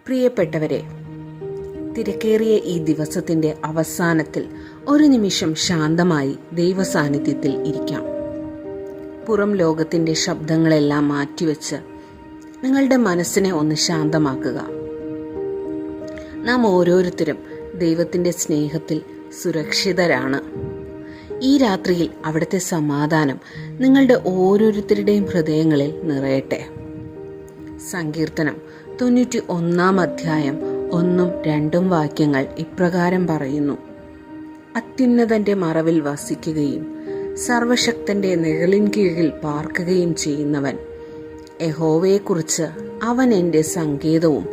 പ്രിയപ്പെട്ടവരെ, തിരക്കേറിയ ഈ ദിവസത്തിന്റെ അവസാനത്തിൽ ഒരു നിമിഷം ശാന്തമായി ദൈവസാന്നിധ്യത്തിൽ ഇരിക്കാം. പുറം ലോകത്തിന്റെ ശബ്ദങ്ങളെല്ലാം മാറ്റിവെച്ച് നിങ്ങളുടെ മനസ്സിനെ ഒന്ന് ശാന്തമാക്കുക. നാം ഓരോരുത്തരും ദൈവത്തിന്റെ സ്നേഹത്തിൽ സുരക്ഷിതരാണ്. ഈ രാത്രിയിൽ അവിടുത്തെ സമാധാനം നിങ്ങളുടെ ഓരോരുത്തരുടെയും ഹൃദയങ്ങളിൽ നിറയട്ടെ. സങ്കീർത്തനം 91 അധ്യായം 1-2 വാക്യങ്ങൾ ഇപ്രകാരം പറയുന്നു: അത്യുന്നതന്റെ മറവിൽ വസിക്കുകയും സർവശക്തന്റെ നിഴലിൻ കീഴിൽ പാർക്കുകയും ചെയ്യുന്നവൻ, യഹോവയെക്കുറിച്ച് അവൻ എൻ്റെ സങ്കേതവും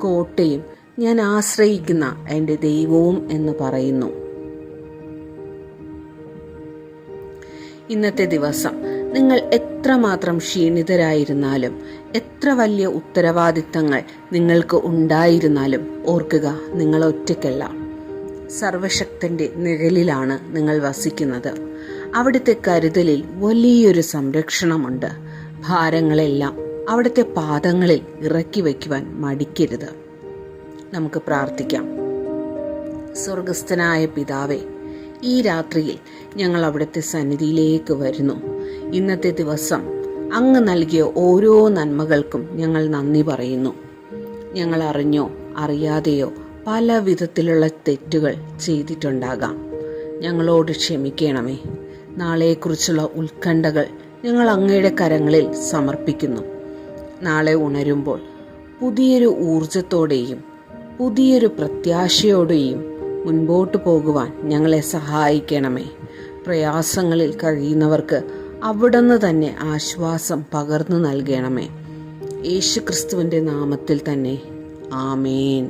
കോട്ടയും ഞാൻ ആശ്രയിക്കുന്ന എൻ്റെ ദൈവവും എന്ന് പറയുന്നു. ഇന്നത്തെ ദിവസം നിങ്ങൾ എത്രമാത്രം ക്ഷീണിതരായിരുന്നാലും, എത്ര വലിയ ഉത്തരവാദിത്തങ്ങൾ നിങ്ങൾക്ക് ഉണ്ടായിരുന്നാലും ഓർക്കുക, നിങ്ങൾ ഒറ്റയ്ക്കല്ല. സർവശക്തന്റെ നിഴലിലാണ് നിങ്ങൾ വസിക്കുന്നത്. അവിടുത്തെ കരുതലിൽ വലിയൊരു സംരക്ഷണമുണ്ട്. ഭാരങ്ങളെല്ലാം അവിടുത്തെ പാദങ്ങളിൽ ഇറക്കി വയ്ക്കുവാൻ മടിക്കരുത്. നമുക്ക് പ്രാർത്ഥിക്കാം. സ്വർഗസ്ഥനായ പിതാവേ, ഈ രാത്രിയിൽ ഞങ്ങൾ അവിടുത്തെ സന്നിധിയിലേക്ക് വരുന്നു. ഇന്നത്തെ ദിവസം അങ്ങ് നൽകിയ ഓരോ നന്മകൾക്കും ഞങ്ങൾ നന്ദി പറയുന്നു. ഞങ്ങൾ അറിഞ്ഞോ അറിയാതെയോ പല വിധത്തിലുള്ള തെറ്റുകൾ ചെയ്തിട്ടുണ്ടാകാം. ഞങ്ങളോട് ക്ഷമിക്കണമേ. നാളെക്കുറിച്ചുള്ള ഉത്കണ്ഠകൾ ഞങ്ങൾ അങ്ങയുടെ കരങ്ങളിൽ സമർപ്പിക്കുന്നു. നാളെ ഉണരുമ്പോൾ പുതിയൊരു ഊർജത്തോടെയും പുതിയൊരു പ്രത്യാശയോടെയും മുൻപോട്ട് പോകുവാൻ ഞങ്ങളെ സഹായിക്കണമേ. പ്രയാസങ്ങളിൽ കഴിയുന്നവർക്ക് അവിടുന്ന് തന്നെ ആശ്വാസം പകർന്നു നൽകണമേ. യേശുക്രിസ്തുവിൻ്റെ നാമത്തിൽ തന്നെ. ആമേൻ.